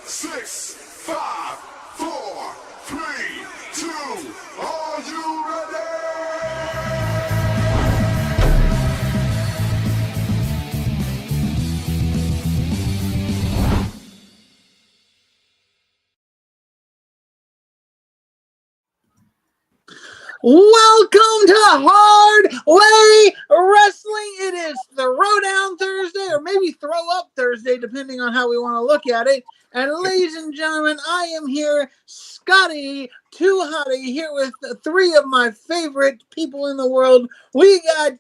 6, 5, 4, 3, 2. Are you ready? Welcome to Hard Way Wrestling. It is Throwdown Thursday, or maybe Throw Up Thursday, depending on how we want to look at it. And ladies and gentlemen, I am here, Scotty Too Hottie, here with three of my favorite people in the world. We got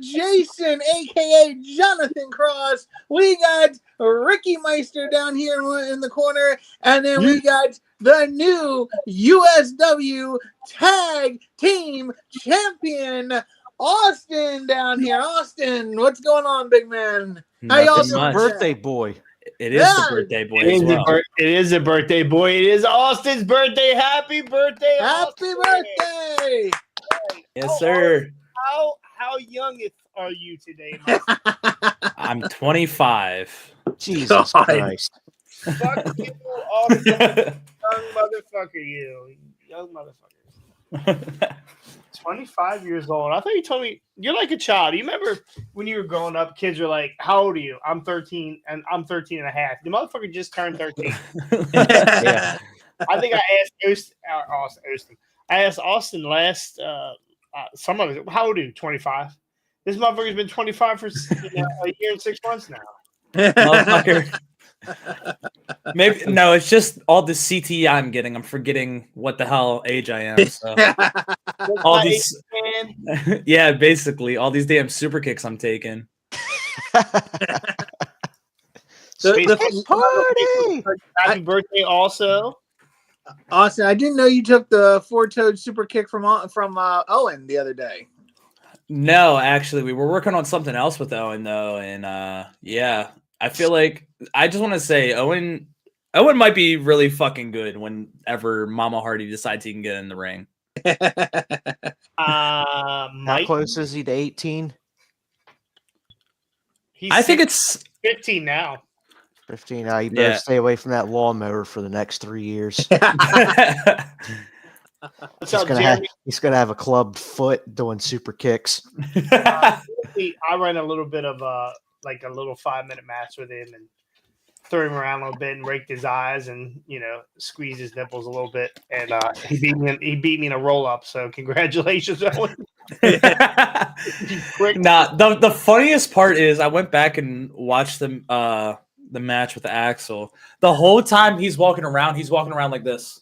Jason, aka Jonathan Cross. We got Ricky Meister down here in the corner, and then we got the new USW Tag Team Champion, Austin, down here. Austin, what's going on, big man? How y'all doing? Birthday boy. It is the birthday boy as well. It is a birthday boy. It is Austin's birthday. Happy birthday, Happy birthday! Yes, sir. How young are you today, my I'm 25. Jesus God. Christ. Fuck you, Austin. Young motherfucker, you. Young motherfucker. 25 years old. I thought you told me you're like a child. You remember when you were growing up, kids were like, how old are you? I'm 13 and I'm 13 and a half. The motherfucker just turned 13. Yeah. I think I asked Austin. I asked Austin last summer, how old are you? 25? This motherfucker's been 25 for a year and 6 months now. Motherfucker. Maybe no, it's just all the CTE I'm getting. I'm forgetting what the hell age I am. So. All these, yeah, basically all these damn super kicks I'm taking. Party! Happy birthday, also, Austin. I didn't know you took the four-toed super kick from Owen the other day. No, actually, we were working on something else with Owen though, and yeah. I feel like I just want to say Owen might be really fucking good whenever Mama Hardy decides he can get in the ring. How close is he to 18? I think it's 15 now. 15. You better stay away from that lawnmower for the next 3 years. He's gonna have a clubbed foot doing super kicks. I ran a little bit of like a little 5-minute match with him and threw him around a little bit and raked his eyes and squeezed his nipples a little bit, and he beat me in a roll up. So congratulations, Owen. Nah, the funniest part is I went back and watched the match with Axel. The whole time he's walking around like this.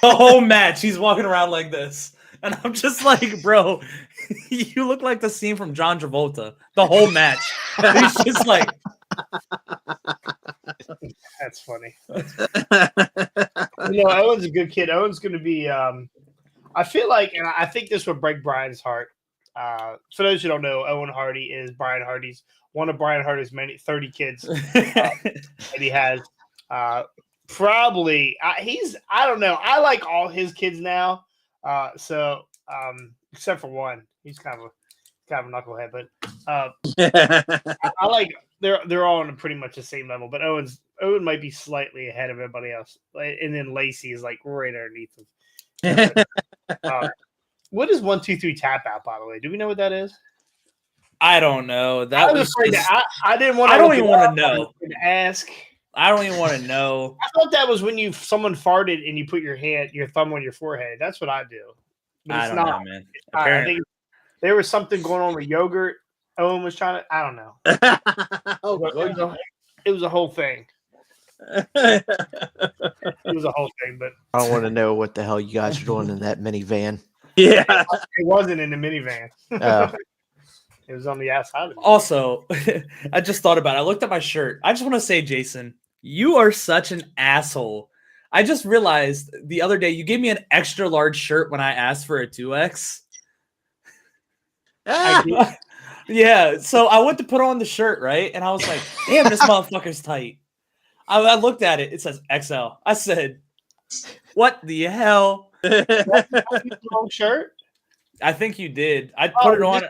The whole match he's walking around like this. And I'm just like, bro, you look like the scene from John Travolta. The whole match. He's just like. That's funny. Owen's a good kid. Owen's going to be, I feel like, and I think this would break Brian's heart. For those who don't know, Owen Hardy is one of Brian Hardy's many 30 kids that he has. Probably, I don't know. I like all his kids now. So except for one, he's kind of a knucklehead, but I like they're all on pretty much the same level. But Owen might be slightly ahead of everybody else, and then Lacey is like right underneath him. What is 1, 2, 3 tap out? By the way, do we know what that is? I don't know. I didn't want. I don't even want to know. Ask. I don't even want to know. I thought that was when someone farted and you put your thumb on your forehead. That's what I do. But I don't know, man. I think there was something going on with yogurt. Owen was trying to. I don't know. It was a whole thing. It was a whole thing, but I don't want to know what the hell you guys are doing in that minivan. Yeah, it wasn't in the minivan. Oh. It was on the outside of it. Also, I just thought about it. I looked at my shirt. I just want to say, Jason, you are such an asshole. I just realized the other day you gave me an extra large shirt when I asked for a 2X. Yeah, so I went to put on the shirt, right? And I was like, damn, this motherfucker's tight. I looked at it. It says XL. I said, what the hell? Wrong shirt? I think you did. I put it on.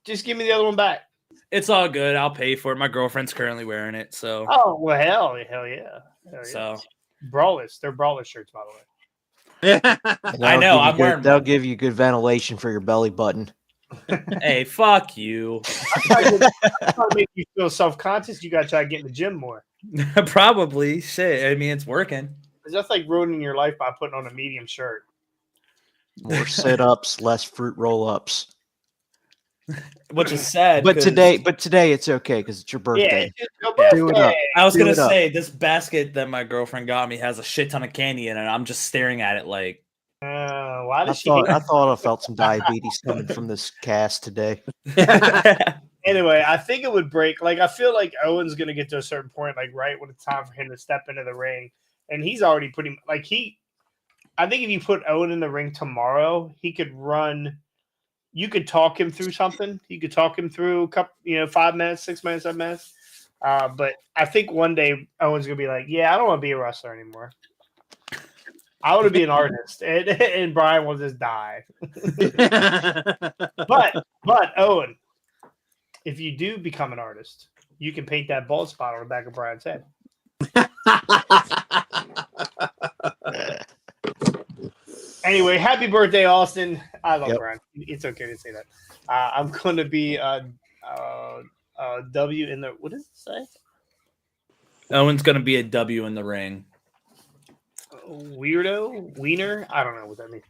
Just give me the other one back. It's all good. I'll pay for it. My girlfriend's currently wearing it, so. Oh well, hell yeah. So Braless, they're braless shirts, by the way. And I know, I'm wearing They'll one. give you good ventilation for your belly button. Hey, fuck you. Trying to make you feel self-conscious. You got to try to get in the gym more. Probably. Shit. I mean, it's working. It's just like ruining your life by putting on a medium shirt. More sit-ups, less fruit roll-ups. Which is sad. But 'cause- today it's okay because it's your Yeah, birthday. it's just your Yeah. Do it birthday. up. I was Do gonna it up. say this basket that my girlfriend got me has a shit ton of candy in it. I'm just staring at it like. Why I does she? thought I felt some diabetes coming from this cast today. Anyway, I think it would break. Like, I feel like Owen's gonna get to a certain point, like right when it's time for him to step into the ring, and he's already putting like he. I think if you put Owen in the ring tomorrow, he could run. You could talk him through something. You could talk him through a couple, 5 minutes, 6 minutes, 7 minutes. But I think one day Owen's gonna be like, "Yeah, I don't want to be a wrestler anymore. I want to be an artist," and Brian will just die. But Owen, if you do become an artist, you can paint that bald spot on the back of Brian's head. Anyway, happy birthday, Austin. I love Brian. It's okay to say that. I'm going to be W in the, what does it say? Owen's gonna be a W in the ring. Weirdo? Wiener? I don't know what that means.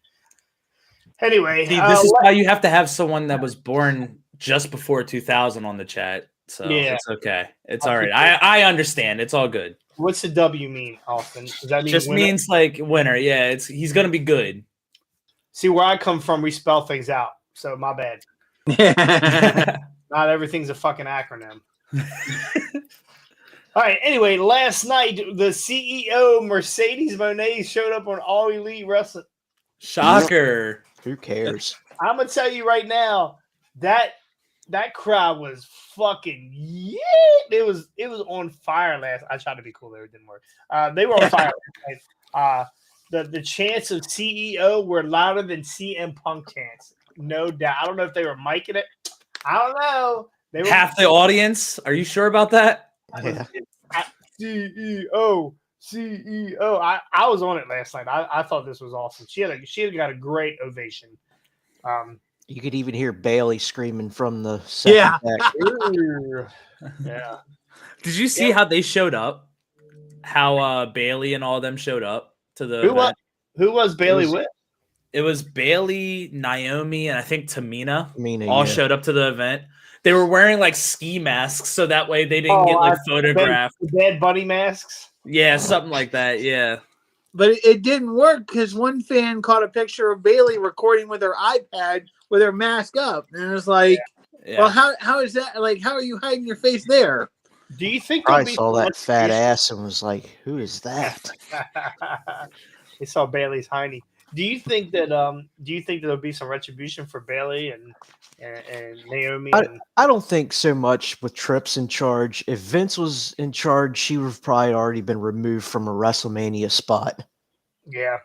Anyway. See, this is why you have to have someone that was born just before 2000 on the chat. So it's okay. It's all right. I understand. It's all good. What's the W mean, Austin? Does that mean just winner? means like winner. Yeah, he's gonna be good. See, where I come from, we spell things out. So my bad. Not everything's a fucking acronym. All right. Anyway, last night the CEO Mercedes Mone showed up on All Elite Wrestling. Shocker. Who cares? I'm gonna tell you right now that crowd was fucking It was on fire last. I tried to be cool there, it didn't work. They were on fire. The chants of CEO were louder than CM Punk chants, no doubt. I don't know if they were miking it. I don't know. They were half the audience. Are you sure about that? Yeah. CEO. I was on it last night. I thought this was awesome. She had got a great ovation. You could even hear Bailey screaming from the second deck. Yeah. Did you see how they showed up? How Bailey and all of them showed up to the event? Who was Bailey with? It was Bailey, Naomi, and I think Tamina. All showed up to the event. They were wearing like ski masks, so that way they didn't get like photographed. Bad Bunny masks. Yeah, something like that. Yeah. But it didn't work because one fan caught a picture of Bailey recording with her iPad with her mask up, and it was like, well, how is that? Like, how are you hiding your face there? Do you think I saw that fat ass and was like, "Who is that?" They saw Bailey's hiney. Do you think that there'll be some retribution for Bailey and Naomi? I don't think so much with Trips in charge. If Vince was in charge, she would have probably already been removed from a WrestleMania spot. Yeah.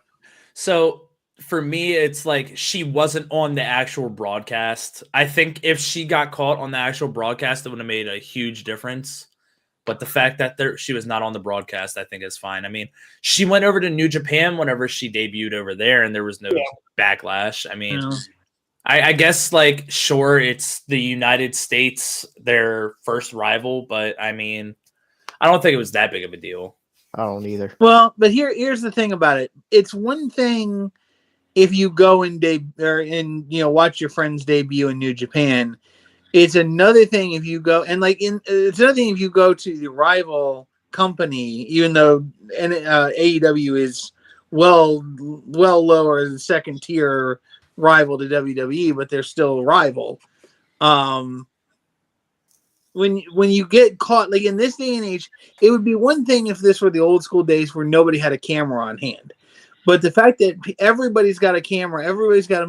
So for me, it's like she wasn't on the actual broadcast. I think if she got caught on the actual broadcast, it would have made a huge difference. But the fact that she was not on the broadcast, I think is fine. I mean, she went over to New Japan whenever she debuted over there, and there was no backlash. I mean, I guess, like, sure, it's the United States, their first rival, but, I mean, I don't think it was that big of a deal. I don't either. Well, but here's the thing about it. It's one thing if you go and watch your friends debut in New Japan. It's another thing if you go it's another thing if you go to the rival company, even though AEW is well lower than second tier rival to WWE, but they're still a rival. When you get caught, like in this day and age, it would be one thing if this were the old school days where nobody had a camera on hand. But the fact that everybody's got a camera, everybody's got a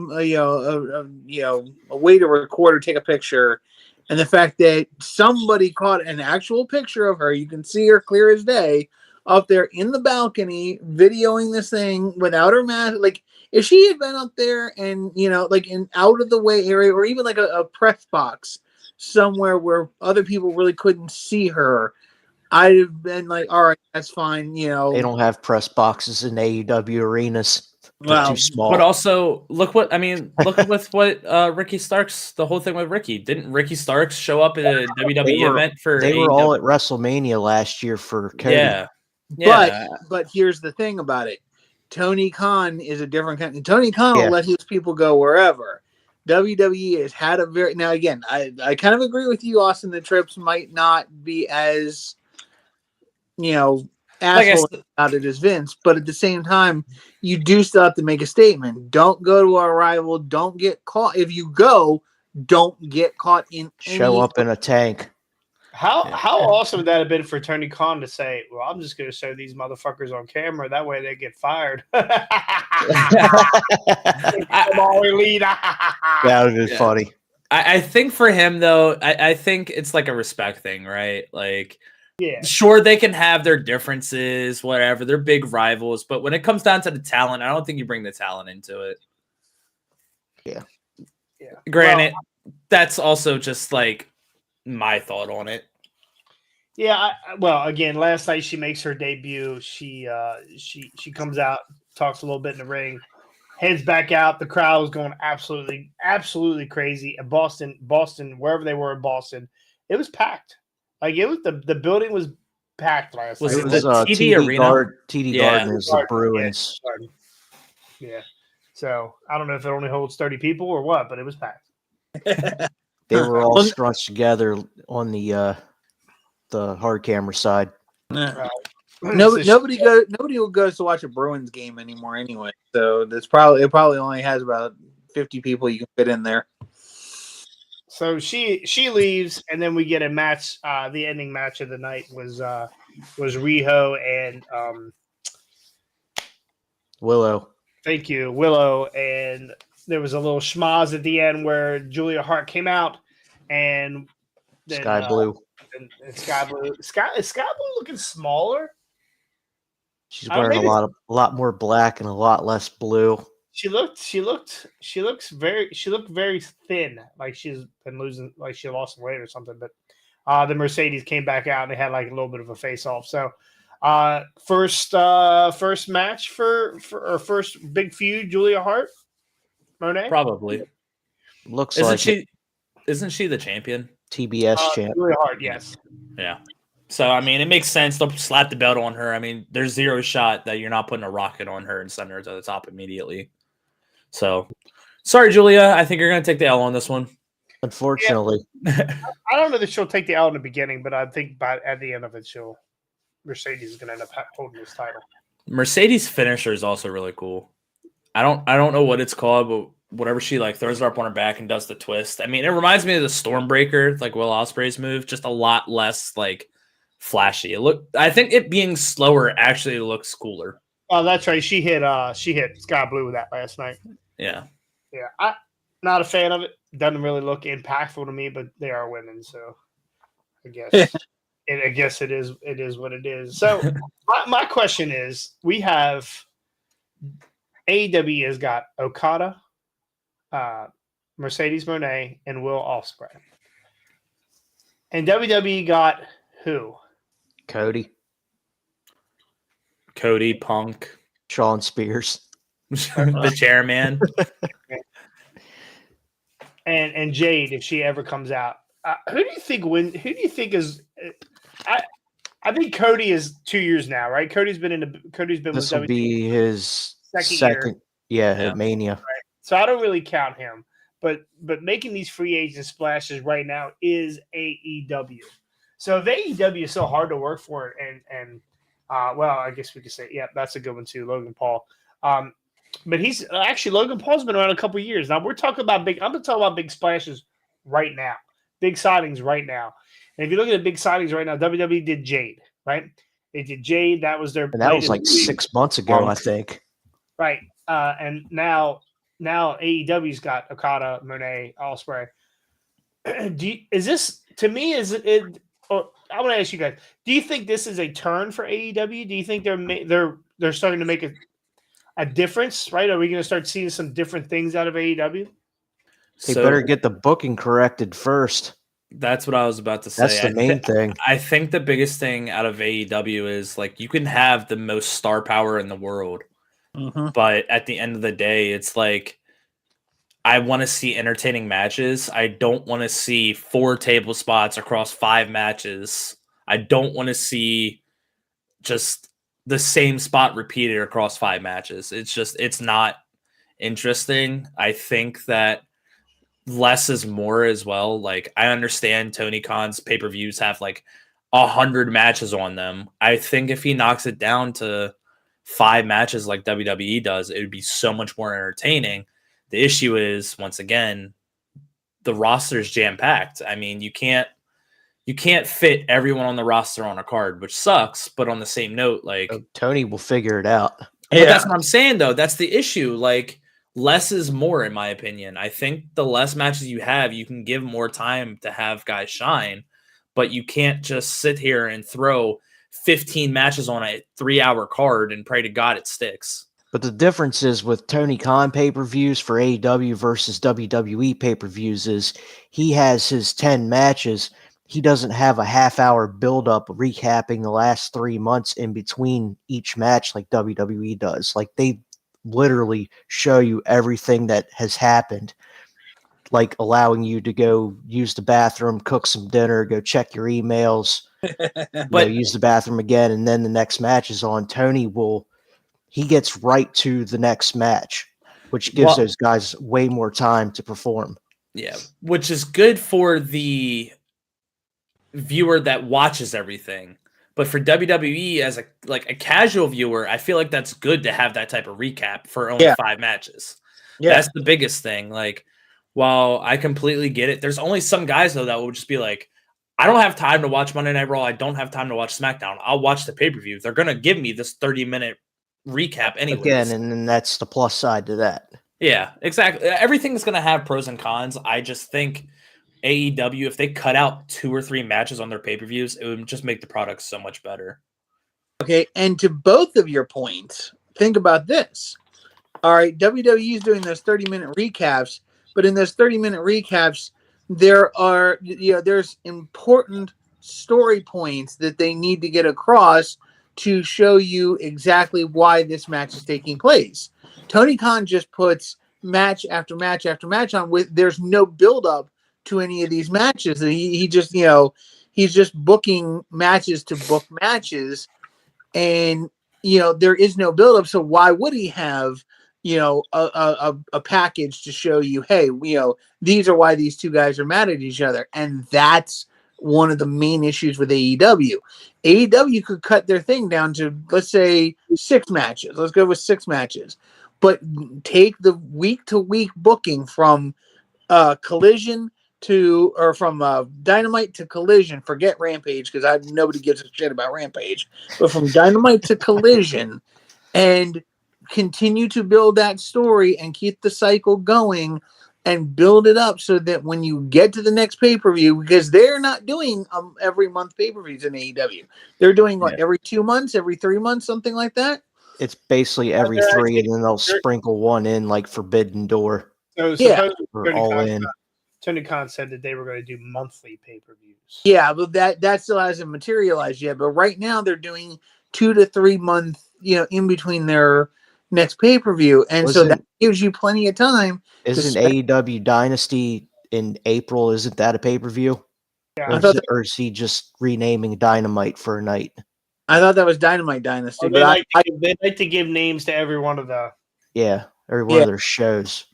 way to record or take a picture, and the fact that somebody caught an actual picture of her, you can see her clear as day, up there in the balcony videoing this thing without her mask. Like if she had been up there and like in out of the way area, or even like a press box, somewhere where other people really couldn't see her, I'd have been like, all right, that's fine. You know, They don't have press boxes in AEW arenas. They're Wow. too small. But also, look with what Ricky Starks, the whole thing with Ricky. Didn't Ricky Starks show up at a WWE event for They were AEW? all at WrestleMania last year for Cody. Yeah. Yeah. But here's the thing about it. Tony Khan is a different kind. Tony Khan will let his people go wherever. WWE has had a very now again. I kind of agree with you, Austin. The trips might not be as asshole about it as Vince, but at the same time, you do still have to make a statement. Don't go to our rival. Don't get caught. If you go, don't get caught in. Show up in a tank. How awesome would that have been for Tony Khan to say, "Well, I'm just going to show these motherfuckers on camera. That way they get fired." I'm all elite. That would be funny. I think for him though, I think it's like a respect thing, right? Like, yeah, sure they can have their differences, whatever. They're big rivals, but when it comes down to the talent, I don't think you bring the talent into it. Yeah. Granted, that's also just like my thought on it. Yeah, well, again, last night she makes her debut. She comes out, talks a little bit in the ring, heads back out. The crowd was going absolutely crazy. And Boston, wherever they were in Boston, it was packed. Like it was the building was packed last night. Was It it was the TD Arena? TD Garden is the Bruins. Yeah. So I don't know if it only holds 30 people or what, but it was packed. They were all scrunched together on the hard camera side. Nobody will go to watch a Bruins game anymore anyway. So it probably only has about 50 people you can fit in there. So she leaves, and then we get a match. The ending match of the night was Riho and Willow. Thank you, Willow, and there was a little schmoz at the end where Julia Hart came out, and then, Sky Blue. And Sky Blue. Is Sky Blue looking smaller? She's wearing a lot more black and a lot less blue. She looked very thin, like she's been losing, like she lost weight or something. But the Mercedes came back out and they had like a little bit of a face off. So first match for or first big feud, Julia Hart, Monet? Probably. Looks Isn't she the champion? TBS champ. Julia Hart, yes. Yeah. So I mean, it makes sense. They'll slap the belt on her. I mean, there's zero shot that you're not putting a rocket on her and sending her to the top immediately. So, sorry, Julia. I think you're going to take the L on this one. Unfortunately. Yeah. I don't know that she'll take the L in the beginning, but I think at the end of it, Mercedes is going to end up holding this title. Mercedes' finisher is also really cool. I don't know what it's called, but whatever she like throws her up on her back and does the twist. I mean, it reminds me of the Stormbreaker, like Will Ospreay's move, just a lot less like flashy. I think it being slower actually looks cooler. Oh, that's right. She hit Sky Blue with that last night. Yeah. I'm not a fan of it. Doesn't really look impactful to me, but they are women, so I guess it is what it is. So my question is, we have AEW has got Okada, Mercedes Moné, and Will Ospreay. And WWE got who? Cody, Punk, Shawn Spears, the chairman, and Jade if she ever comes out. Who do you think is? I think Cody is 2 years now, right? Cody's been this with will WWE be his second year. Yeah, at Mania. Right? So I don't really count him, but making these free agent splashes right now is AEW. So if AEW is so hard to work for, and well, I guess we could say, yeah, that's a good one too, Logan Paul. But he's actually Logan Paul's been around a couple years now. I'm going to talk about big splashes right now, big signings right now. And if you look at the big signings right now, WWE did Jade, right? They did Jade. That was their. And that was like 6 months ago, I think. Right. And now AEW's got Okada, Moné, Ospreay. Is this to me? Is it? Or I want to ask you guys: do you think this is a turn for AEW? Do you think they're starting to make a difference? Right? Are we going to start seeing some different things out of AEW? They better get the booking corrected first. That's what I was about to say. That's the main thing. I think the biggest thing out of AEW is like you can have the most star power in the world, but at the end of the day, it's like I want to see entertaining matches. I don't want to see 4 table spots across 5 matches. I don't want to see just the same spot repeated across 5 matches. It's not interesting. I think that less is more as well. Like I understand Tony Khan's pay-per-views have like 100 matches on them. I think if he knocks it down to 5 matches like WWE does, it would be so much more entertaining. The issue is, once again, the roster is jam-packed. I mean, you can't fit everyone on the roster on a card, which sucks. But on the same note, like Tony will figure it out. but that's what I'm saying, though. That's the issue. Like, less is more, in my opinion. I think the less matches you have, you can give more time to have guys shine, but you can't just sit here and throw 15 matches on a 3-hour card and pray to God it sticks. But the difference is with Tony Khan pay-per-views for AEW versus WWE pay-per-views is he has his 10 matches. He doesn't have a half-hour build-up recapping the last 3 months in between each match like WWE does. Like they literally show you everything that has happened, like allowing you to go use the bathroom, cook some dinner, go check your emails, but use the bathroom again, and then the next match is on. Tony he gets right to the next match, which gives those guys way more time to perform. Yeah, which is good for the viewer that watches everything. But for WWE as a casual viewer, I feel like that's good to have that type of recap for only 5 matches. Yeah. That's the biggest thing. Like, while I completely get it, there's only some guys though that will just be like, I don't have time to watch Monday Night Raw. I don't have time to watch SmackDown. I'll watch the pay-per-view. They're gonna give me this 30-minute recap anyway. Again, and then that's the plus side to that. Yeah, exactly. Everything's gonna have pros and cons. I just think AEW, if they cut out 2 or 3 matches on their pay-per-views, it would just make the product so much better. Okay, and to both of your points, think about this. All right, WWE is doing those 30-minute recaps, but in those 30-minute recaps, there's important story points that they need to get across to show you exactly why this match is taking place. Tony Khan just puts match after match after match on there's no build-up to any of these matches. He just, he's just booking matches to book matches, and there is no build-up. So why would he have a package to show you, hey, these are why these two guys are mad at each other? And that's one of the main issues with AEW. AEW could cut their thing down to, let's say, 6 matches. Let's go with 6 matches, but take the week-to-week booking from Collision from Dynamite to Collision. Forget Rampage, because nobody gives a shit about Rampage. But from Dynamite to Collision, and continue to build that story and keep the cycle going and build it up so that when you get to the next pay-per-view, because they're not doing every month pay-per-views in AEW. They're doing every 2 months, every 3 months, something like that. It's basically every 3, and then they'll sprinkle one in like Forbidden Door. So Tony Khan said that they were going to do monthly pay-per-views. Yeah, but that still hasn't materialized yet. But right now they're doing 2 to 3 month, in between their next pay-per-view. And so that gives you plenty of time. Isn't AEW Dynasty in April? Isn't that a pay-per-view? Yeah. Or is he just renaming Dynamite for a night? I thought that was Dynamite Dynasty. They like to give names to every one of the every one of their shows.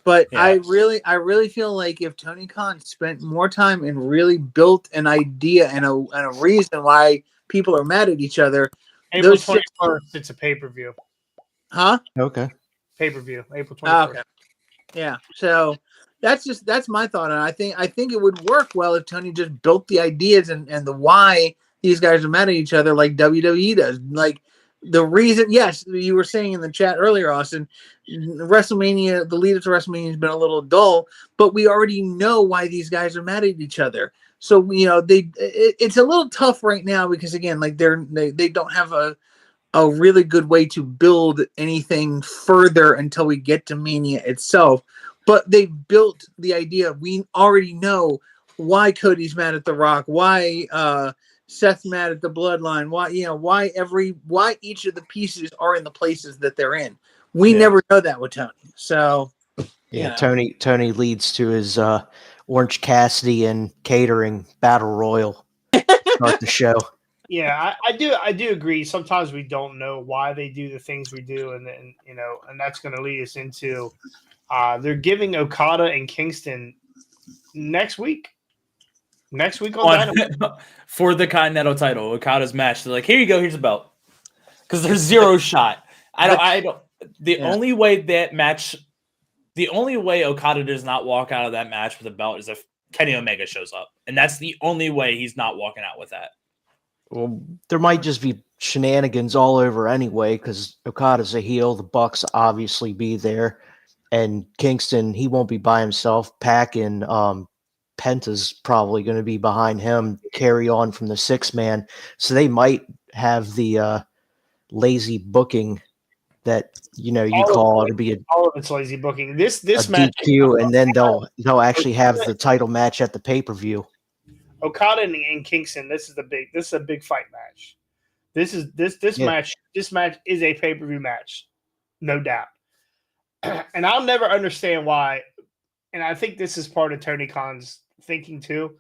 But I really feel like if Tony Khan spent more time and really built an idea and a reason why people are mad at each other. April 21st, it's a pay-per-view. Huh? Okay. Pay-per-view, April 21st. Oh, okay. Yeah. So that's my thought. And I think it would work well if Tony just built the ideas and the why these guys are mad at each other like WWE does. Like the reason, yes, you were saying in the chat earlier, Austin, WrestleMania, the lead up to WrestleMania has been a little dull, but we already know why these guys are mad at each other. So, it's a little tough right now because again, like they don't have a really good way to build anything further until we get to Mania itself. But they built the idea. We already know why Cody's mad at The Rock, why Seth's mad at the Bloodline, why each of the pieces are in the places that they're in. We never know that with Tony. So yeah, Tony leads to his Orange Cassidy and catering battle royal start the show. Yeah, I do agree. Sometimes we don't know why they do the things we do, and then and that's going to lead us into they're giving Okada and Kingston next week. Next week on Dynamite for the Continental title, Okada's match. They're like, here you go, here's a belt, because there's zero shot. I don't. The only way Okada does not walk out of that match with a belt is if Kenny Omega shows up, and that's the only way he's not walking out with that. Well, there might just be shenanigans all over anyway, because Okada's a heel. The Bucks obviously be there, and Kingston, he won't be by himself. Pac and Penta's probably going to be behind him, carry on from the 6-man. So they might have the lazy booking that you call it to be all of it's lazy booking. This a match DQ, and then they'll actually have the title match at the pay-per-view. Okada and Kingston. This is a big fight match. This match. This match is a pay-per-view match, no doubt. And I'll never understand why. And I think this is part of Tony Khan's thinking too.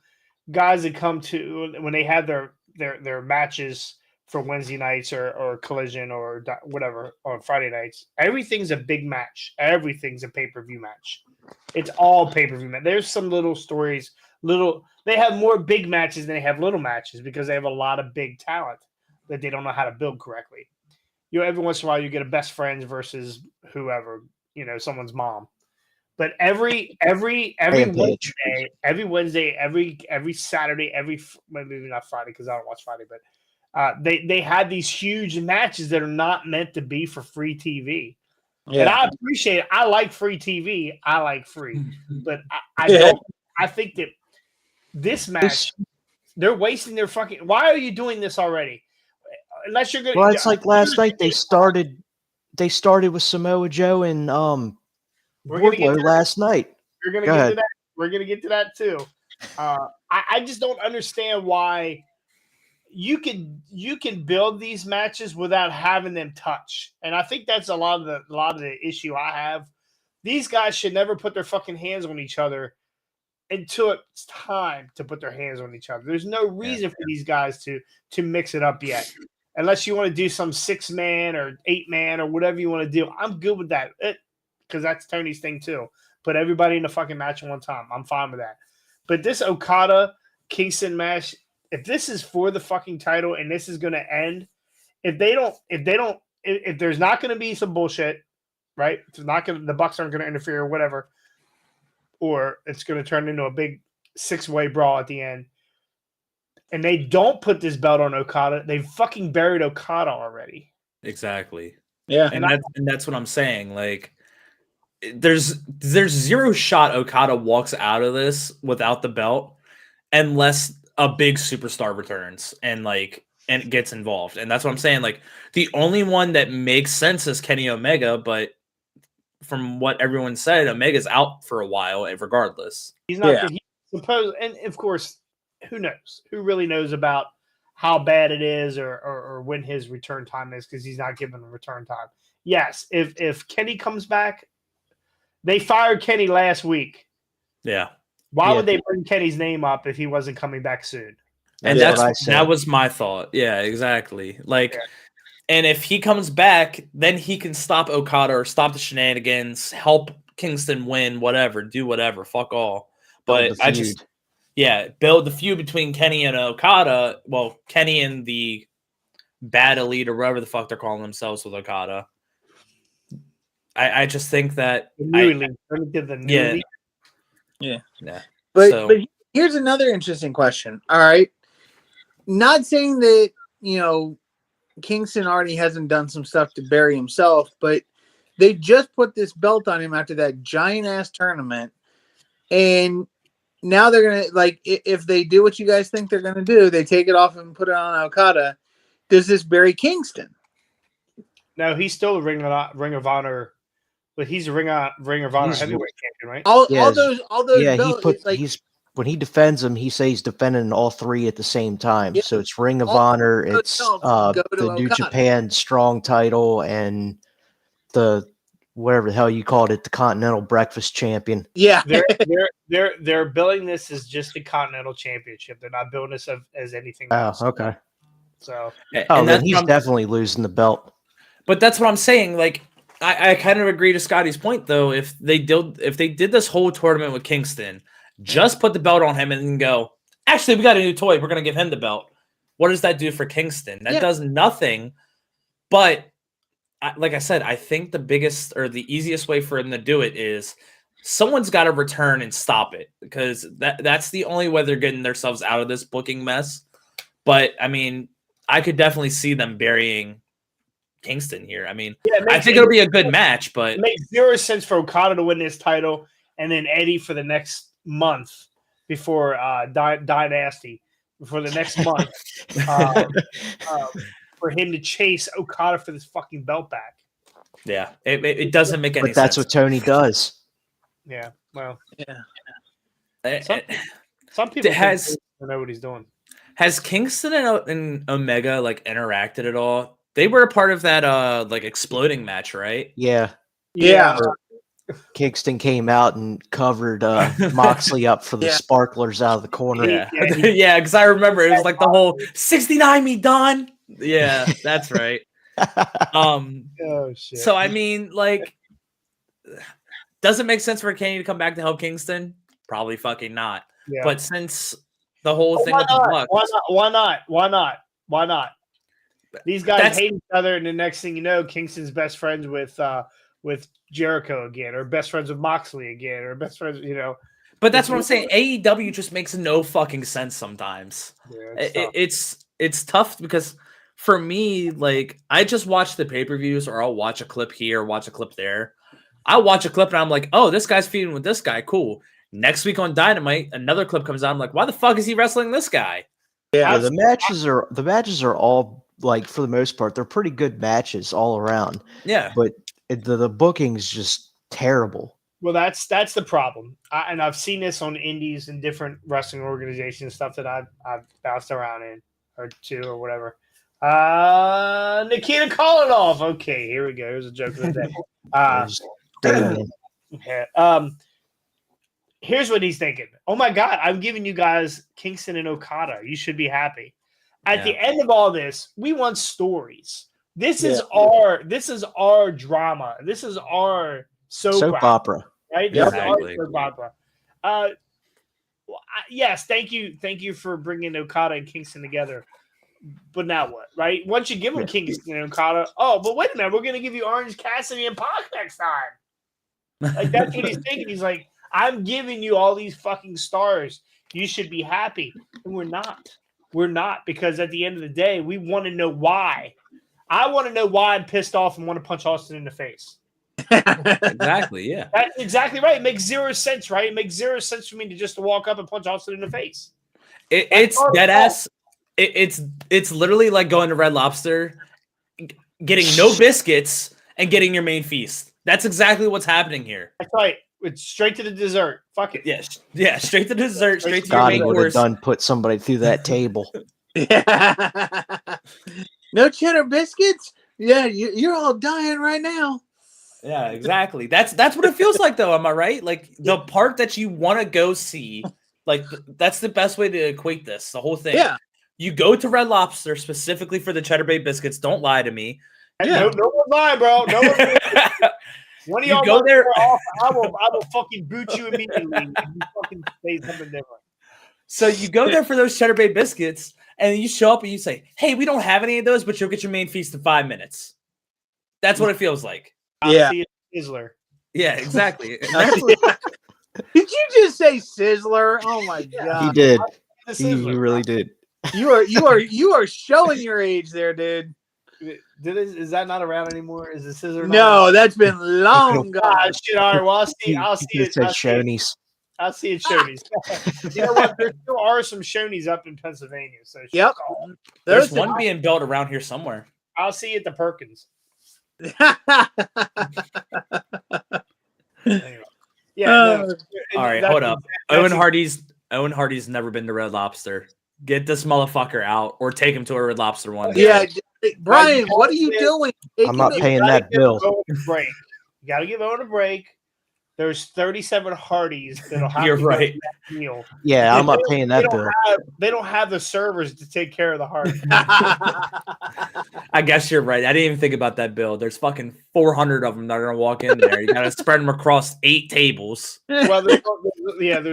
Guys that come to when they have their matches for Wednesday nights or Collision or whatever on Friday nights, everything's a big match. Everything's a pay-per-view match. It's all pay-per-view match. There's some little stories. They have more big matches than they have little matches because they have a lot of big talent that they don't know how to build correctly. Every once in a while you get a best friends versus whoever, someone's mom. But every Wednesday, every Saturday, maybe not Friday because I don't watch Friday, but they had these huge matches that are not meant to be for free TV. Yeah. And I appreciate it. I like free TV. I like free, but I don't. I think that this match, they're wasting their fucking. Why are you doing this already? Unless you're gonna. Well, it's like last night they started with Samoa Joe and Wardlow last night. We're gonna get to that. We're gonna get to that too. I just don't understand why you can build these matches without having them touch, and I think that's a lot of the issue I have. These guys should never put their fucking hands on each other until it's time to put their hands on each other. There's no reason for these guys to mix it up yet. Unless you want to do some 6-man or 8-man or whatever you want to do. I'm good with that because that's Tony's thing too. Put everybody in the fucking match at one time. I'm fine with that. But this Okada Kingston match, if this is for the fucking title and this is going to end, if there's not going to be some bullshit, right? The Bucks aren't going to interfere or whatever, or it's going to turn into a big 6-way brawl at the end. And they don't put this belt on Okada. They've fucking buried Okada already. Exactly. Yeah. And that's what I'm saying. Like, there's zero shot Okada walks out of this without the belt unless a big superstar returns and gets involved. And that's what I'm saying. Like, the only one that makes sense is Kenny Omega, but from what everyone said, Omega's out for a while regardless. He's not he's supposed, and of course, who knows? Who really knows about how bad it is or when his return time is, because he's not given a return time. Yes, if Kenny comes back, they fired Kenny last week. Yeah. Why would they bring Kenny's name up if he wasn't coming back soon? And that was my thought. Yeah, exactly. And if he comes back, then he can stop Okada or stop the shenanigans, help Kingston win, whatever, do whatever, fuck all. But build the feud between Kenny and Okada. Well, Kenny and the Bad Elite or whatever the fuck they're calling themselves with Okada. I just think that But here's another interesting question. All right, not saying that Kingston already hasn't done some stuff to bury himself, but they just put this belt on him after that giant ass tournament, and now they're gonna if they do what you guys think they're gonna do, they take it off and put it on Okada. Does this bury Kingston? No, he's still a Ring of Honor, but he's a Ring of Honor heavyweight champion, right? All those belts, when he defends them, he says he's defending all three at the same time. Yeah. So it's Ring of All Honor, go it's to the New Okada. Japan Strong title, and the whatever the hell you called it, the Continental Breakfast Champion. Yeah. They're billing this as just the Continental Championship. They're not billing this as anything Oh, else. okay. So Oh, And then that's he's what I'm- definitely losing the belt. But that's what I'm saying. Like, I kind of agree to Scotty's point, though. If they did this whole tournament with Kingston, just put the belt on him and then go, actually, we got a new toy. We're going to give him the belt. What does that do for Kingston? That does nothing. But like I said, I think the biggest or the easiest way for him to do it is someone's got to return and stop it, because that's the only way they're getting themselves out of this booking mess. But, I mean, I could definitely see them burying Kingston here. I mean, I think it'll be a good match, but it makes zero sense for Okada to win this title and then Eddie for the next month before Dynasty, for the next month for him to chase Okada for this fucking belt back. yeah, it doesn't make any But that's sense. what Tony does. Yeah, well, Eh, some, eh, some people has- think they know what he's doing. Has Kingston and Omega like interacted at all? They were a part of that like exploding match, right? Yeah. Yeah. Kingston came out and covered Moxley up for the Yeah. sparklers out of the corner. Yeah, Yeah, yeah, because I remember it was like the whole 69 me done. Yeah, that's right. Oh shit. So I mean, like, does it make sense for Kenny to come back to help Kingston? Probably fucking not. Yeah. But since the whole thing why with the not? Bucks, Why not? These guys That's- hate each other, and the next thing you know, Kingston's best friends with Jericho again, or best friends with Moxley again, or best friends, you know. but that's what I'm saying. AEW just makes no fucking sense sometimes. Yeah, It's tough because for me, like, I just watch the pay-per-views, or I'll watch a clip here, watch a clip there. I'll watch a clip and I'm like, oh, this guy's feuding with this guy. Cool. Next week on Dynamite, another clip comes out. I'm like, why the fuck is he wrestling this guy? Yeah, the matches are all, like, for the most part, they're pretty good matches all around. Yeah. But the booking's just terrible. Well, that's the problem, and I've seen this on indies and different wrestling organizations, stuff that I've bounced around in or two or whatever. Nikita Koloff. Okay, here we go. Here's a joke of the day. There's Damien. Yeah. Here's what he's thinking. Oh my God, I'm giving you guys Kingston and Okada. You should be happy. At the end of all this, we want stories. This is our drama. This is our soap opera. Right? Yeah, This is our exactly. soap opera. Yes, thank you for bringing Okada and Kingston together. But now what, right? Once you give them Kingston and Okada, oh, but wait a minute, we're going to give you Orange Cassidy and Pac next time. Like, that's what he's thinking. He's like, I'm giving you all these fucking stars. You should be happy. And we're not. We're not, because at the end of the day, we want to know why. I want to know why I'm pissed off and want to punch Austin in the face. Exactly. Yeah. That's exactly right. It makes zero sense, right? It makes zero sense for me to just walk up and punch Austin in the face. It's dead ass. It's literally like going to Red Lobster, getting no biscuits, and getting your main feast. That's exactly what's happening here. That's right. It's straight to the dessert. Fuck it. Yeah, straight to dessert, straight to your Scotty main would have course. done put somebody through that table. No cheddar biscuits? Yeah, you're all dying right now. Yeah, exactly. That's what it feels like, though. Am I right? Like, the part that you want to go see, like, that's the best way to equate this. The whole thing. Yeah. You go to Red Lobster specifically for the cheddar bay biscuits. Don't lie to me. No one's lying, bro. No one's One of You y'all go there- off, I will fucking boot you immediately if you fucking say something different. So you go there for those cheddar bay biscuits, and you show up and you say, "Hey, we don't have any of those, but you'll get your main feast in 5 minutes." That's what it feels like. Yeah. See a Sizzler. Yeah, exactly. Did you just say Sizzler? Oh my He god. did. The He Sizzler. really did. You are showing your age there, dude. Is that not around anymore? Is the Sizzler? No, that's been long Ah, gone. shit. All right. Well, I'll see He it. said I'll see it. Shoney's. I'll see it. Shoney's. You know what? There still are some Shoney's up in Pennsylvania. So Yep. There's Those one being built around here somewhere. I'll see you at the Perkins. Anyway. Yeah. Uh, no, All right, that's- hold up. that's Owen Hardy's Owen Hardy's never been to Red Lobster. Get this motherfucker out, or take him to a Red Lobster one day. Yeah, Brian, what are you doing? I'm not Taking paying that bill. Owen a break. You got to give Owen a break. There's 37 Hardee's that'll have You're to go right. to that meal. Yeah, I'm not paying that bill. They don't have the servers to take care of the Hardee's. I guess you're right. I didn't even think about that bill. There's fucking 400 of them that are gonna walk in there. You gotta spread them across 8 tables. Well, there's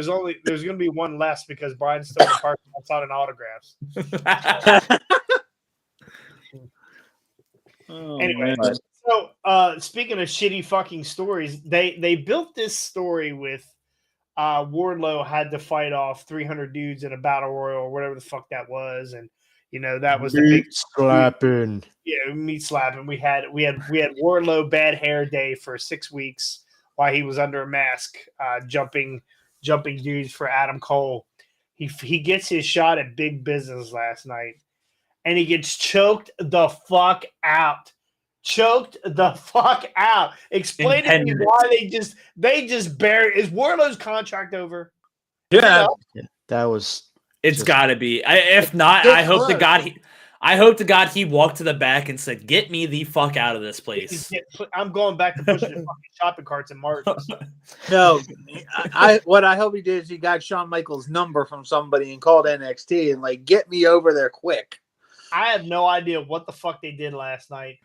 gonna be one less because Brian's still in the parking lot signing autographs. Anyway, man. so speaking of shitty fucking stories, they built this story with Wardlow had to fight off 300 dudes in a battle royal or whatever the fuck that was, and that was the big slapping. Yeah, meat slapping. We had Wardlow bad hair day for 6 weeks while he was under a mask, jumping dudes for Adam Cole. He gets his shot at big business last night, and he gets choked the fuck out. Explain to me why they just buried. Is Wardlow's contract over? Yeah. That was. It's got to be. If not, I hope to God he walked to the back and said, "Get me the fuck out of this place." I'm going back to pushing the fucking shopping carts and margins. No, what I hope he did is he got Shawn Michaels' number from somebody and called NXT and get me over there quick. I have no idea what the fuck they did last night.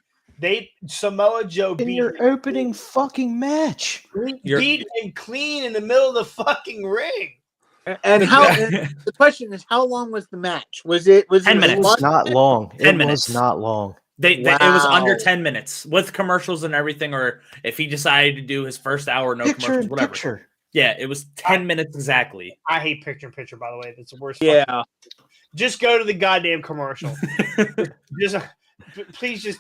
Samoa Joe In your opening fucking match. Beat him clean in the middle of the fucking ring. And the question is, how long was the match? Was it 10 minutes? It was not long. 10 minutes. Was not long. It was under 10 minutes with commercials and everything, or if he decided to do his first hour, no commercials, whatever. Picture. Yeah, it was 10 minutes exactly. I hate picture-in-picture, by the way. That's the worst. Yeah. Just go to the goddamn commercial. Please just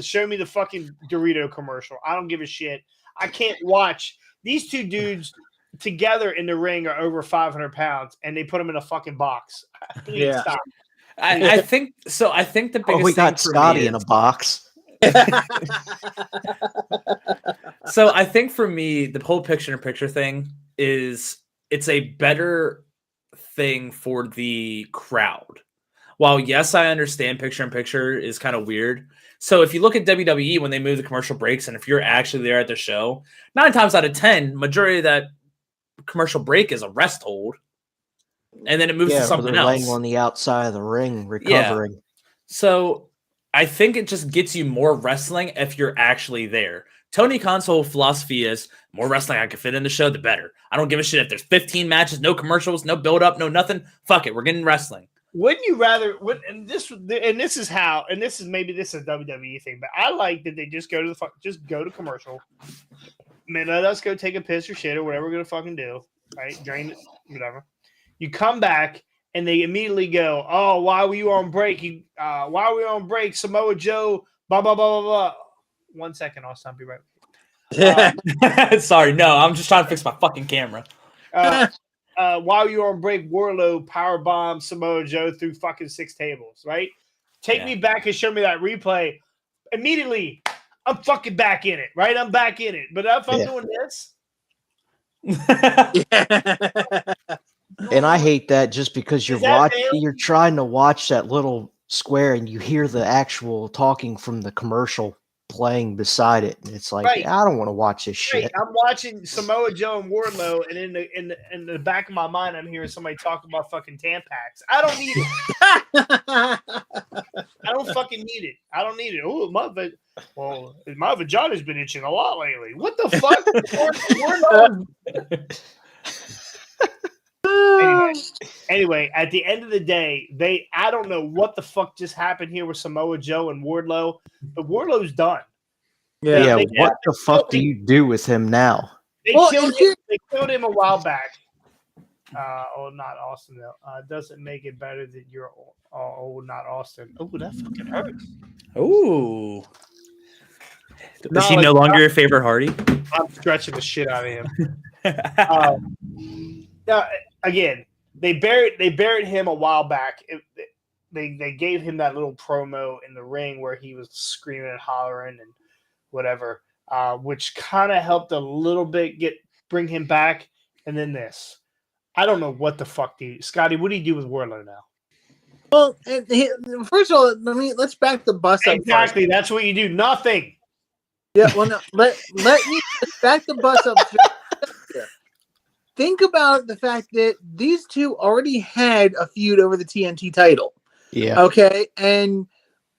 show me the fucking Dorito commercial. I don't give a shit. I can't watch these two dudes together in the ring are over 500 pounds, and they put them in a fucking box. Please stop. I think so. I think the biggest we got thing for Scotty me in a box. So I think for me, the whole picture-in-picture thing it's a better thing for the crowd. While yes, I understand picture-in-picture is kind of weird. So if you look at WWE when they move the commercial breaks, and if you're actually there at the show, 9 times out of 10, majority of that commercial break is a rest hold, and then it moves to something else. Laying on the outside of the ring, recovering. Yeah. So I think it just gets you more wrestling if you're actually there. Tony Khan's whole philosophy is more wrestling I can fit in the show, the better. I don't give a shit if there's 15 matches, no commercials, no build up, no nothing. Fuck it, we're getting wrestling. Wouldn't you rather? This is maybe this is a WWE thing, but I like that they just go to commercial. Man, let us go take a piss or shit or whatever we're gonna fucking do, right? Drain it, whatever. You come back and they immediately go, "Oh, why were you on break? Why were we on break? Samoa Joe, blah blah blah blah blah." 1 second, I'll be right. Sorry, no, I'm just trying to fix my fucking camera. While you're on break, Wardlow powerbomb Samoa Joe through fucking 6 tables, right? Take me back and show me that replay. Immediately, I'm fucking back in it, right? I'm back in it. But if I'm doing this. And I hate that just because you're trying to watch that little square and you hear the actual talking from the commercial playing beside it, and it's like, I don't want to watch this shit. I'm watching Samoa Joe and Wardlow, and in the back of my mind, I'm hearing somebody talk about fucking Tampax. I don't need it. I don't fucking need it. I don't need it. Oh, my vagina's been itching a lot lately. What the fuck? Anyway, at the end of the day, I don't know what the fuck just happened here with Samoa Joe and Wardlow, but Wardlow's done. Yeah, what the fuck do you do with him now? They killed him a while back. Not Austin though. Doesn't make it better that you're old, not Austin. Oh, that fucking hurts. Ooh. Is he no longer your favorite Hardy? I'm stretching the shit out of him. Again, they buried him a while back. They gave him that little promo in the ring where he was screaming and hollering and whatever, which kind of helped a little bit bring him back. And then this. I don't know what the fuck Scotty, what do you do with Wardlow now? Well, first of all, let's back the bus up. Exactly, that's what you do. Nothing. Yeah, well, no, let me back the bus up here. Think about the fact that these two already had a feud over the TNT title. Yeah. Okay, and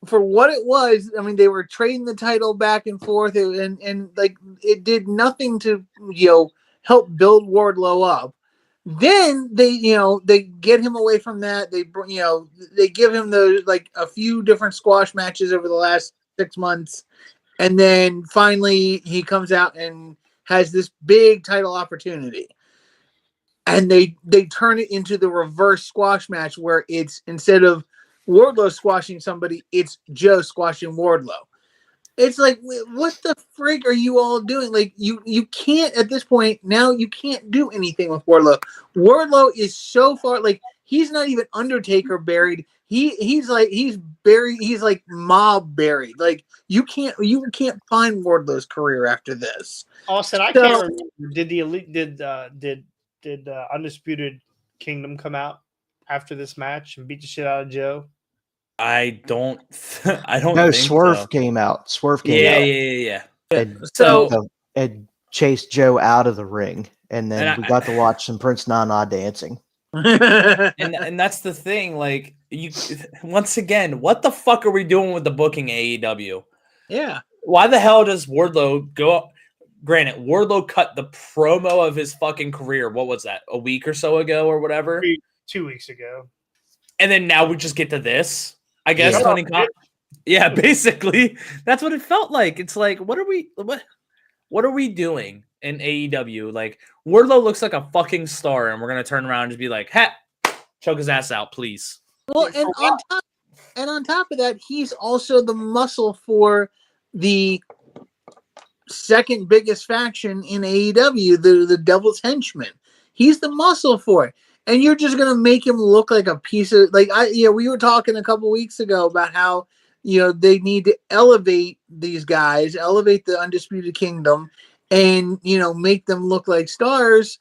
for what it was, I mean, they were trading the title back and forth, and like it did nothing to help build Wardlow up. Then they get him away from that. They give him a few different squash matches over the last 6 months, and then finally he comes out and has this big title opportunity. And they turn it into the reverse squash match where it's instead of Wardlow squashing somebody, it's Joe squashing Wardlow. It's like, what the frig are you all doing? Like, you can't at this point now. You can't do anything with Wardlow. Wardlow is so far, like, he's not even Undertaker buried. He's buried. He's like mob buried. Like, you can't find Wardlow's career after this. Austin, I can't remember. Did the Elite did Undisputed Kingdom come out after this match and beat the shit out of Joe? I don't No, think Swerve so. came out. Swerve came out. Yeah. And chased Joe out of the ring, and then we got to watch some Prince Nana dancing. and that's the thing. Like, you once again, what the fuck are we doing with the booking AEW? Yeah. Why the hell does Wardlow go up? Granted, Wardlow cut the promo of his fucking career. What was that? A week or so ago or whatever? 2 weeks ago. And then now we just get to this. I guess Tony Khan. Yeah, basically. That's what it felt like. It's like, what are we doing in AEW? Like, Wardlow looks like a fucking star, and we're gonna turn around and just be like, "Ha, choke his ass out, please." Well, and on top of that, he's also the muscle for the second biggest faction in AEW, the Devil's Henchman. He's the muscle for it. And you're just gonna make him look like a piece of we were talking a couple weeks ago about how they need to elevate these guys, elevate the Undisputed Kingdom, and make them look like stars.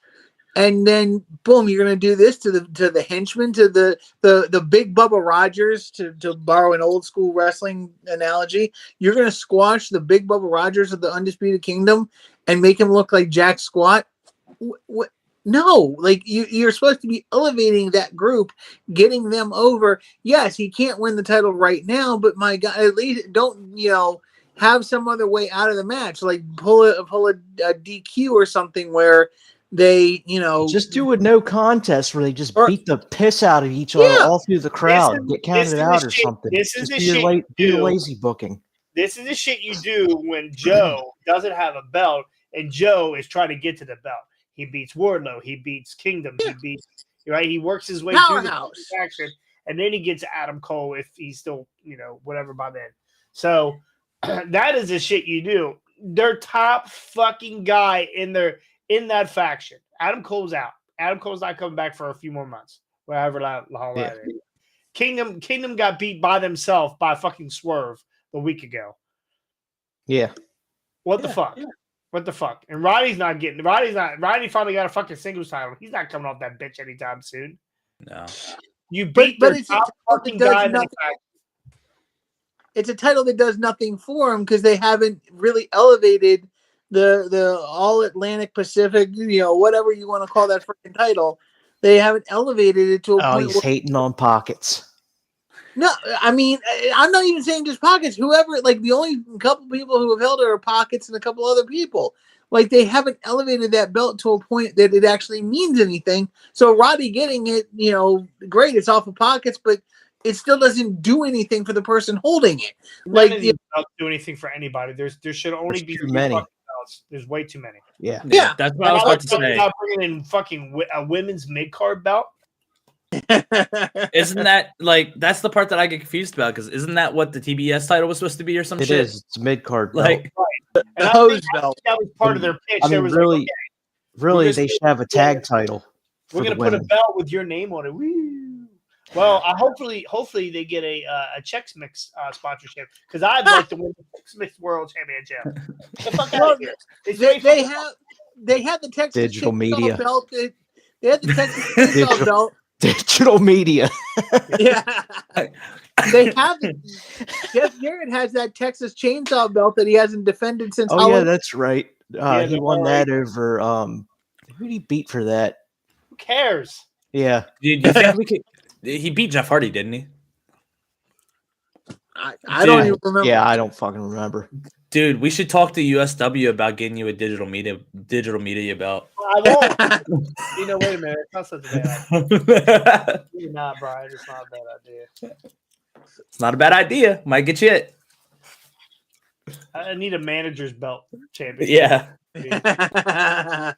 And then boom, you're gonna do this to the henchmen, to the big Bubba Rogers, to borrow an old school wrestling analogy. You're gonna squash the big Bubba Rogers of the Undisputed Kingdom and make him look like Jack Squat. No, like you're supposed to be elevating that group, getting them over. Yes, he can't win the title right now, but my God, at least don't have some other way out of the match, like pull a DQ or something where they just do a no contest where they just beat the piss out of each other all through the crowd, get counted out or something. This is the lazy booking. This is the shit you do when Joe doesn't have a belt and Joe is trying to get to the belt. He beats Wardlow. He beats Kingdom. He beats He works his way through the action, and then he gets Adam Cole if he's still whatever by then. So that is the shit you do. Their top fucking guy in that faction. Adam Cole's out. Adam Cole's not coming back for a few more months. Whatever long that is. Kingdom got beat by themselves by fucking Swerve a week ago. Yeah. What the fuck? Yeah. What the fuck? And Roddy finally got a fucking singles title. He's not coming off that bitch anytime soon. No. You beat the top fucking guy in the faction. It's a title that does nothing for him because they haven't really elevated the All Atlantic Pacific, whatever you want to call that freaking title. They haven't elevated it to a point. He's hating on Pockets. No, I mean, I'm not even saying just Pockets. Whoever, like, the only couple people who have held it are Pockets and a couple other people. Like, they haven't elevated that belt to a point that it actually means anything. So Roddy getting it, great, it's off of Pockets, but it still doesn't do anything for the person holding it. Like, it doesn't do anything for anybody. There should only be too many. Belts. There's way too many. Yeah. That's what I was about to say. Not bringing in fucking a women's mid-card belt. Isn't that that's the part that I get confused about? Because isn't that what the TBS title was supposed to be or some shit? It is. It's mid card belt. Right. And I think that was part of their pitch. I mean, really, they should have a tag title. We're gonna put a belt with your name on it. Woo. Well, hopefully they get a Chex Mix sponsorship because I'd like to win the Chex Mix World Championship. The fuck out of here. They have the Texas digital media belt that They had the Texas Chainsaw Belt. Digital media. Yeah. They have Jeff Jarrett has that Texas Chainsaw Belt that he hasn't defended since Oh Halloween. yeah, that's right. Yeah, He won that over who did he beat for that? Who cares? Yeah. Dude, you think we could? He beat Jeff Hardy, didn't he? I don't even remember. Yeah, I don't fucking remember. Dude, we should talk to USW about getting you a digital media belt. I won't. Wait a minute. It's not such a bad idea. You're not, Brian. It's not a bad idea. It's not a bad idea. Might get you it. I need a manager's belt championship. Yeah.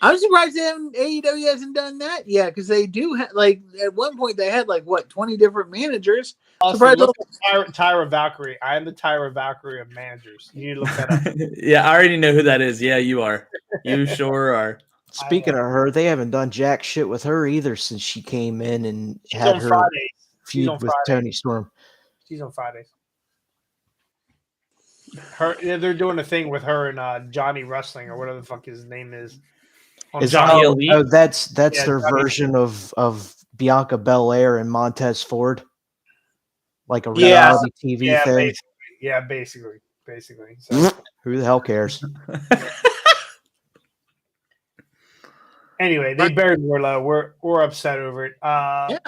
I'm surprised AEW hasn't done that yet because they do like at one point they had 20 different managers. Also, look at Tyra Valkyrie. I am the Tyra Valkyrie of managers. You need to look that up. Yeah, I already know who that is. Yeah, you are. You sure are. Speaking of her, they haven't done jack shit with her either since she came in and had her feud with Tony Storm. She's on Fridays. They're doing a thing with her and Johnny Wrestling or whatever the fuck his name is. Johnny Elite? Oh, that's their Johnny version of Bianca Belair and Montez Ford, like a reality TV thing. Basically. So. Who the hell cares? Anyway, they buried Wardlow. We're upset over it. I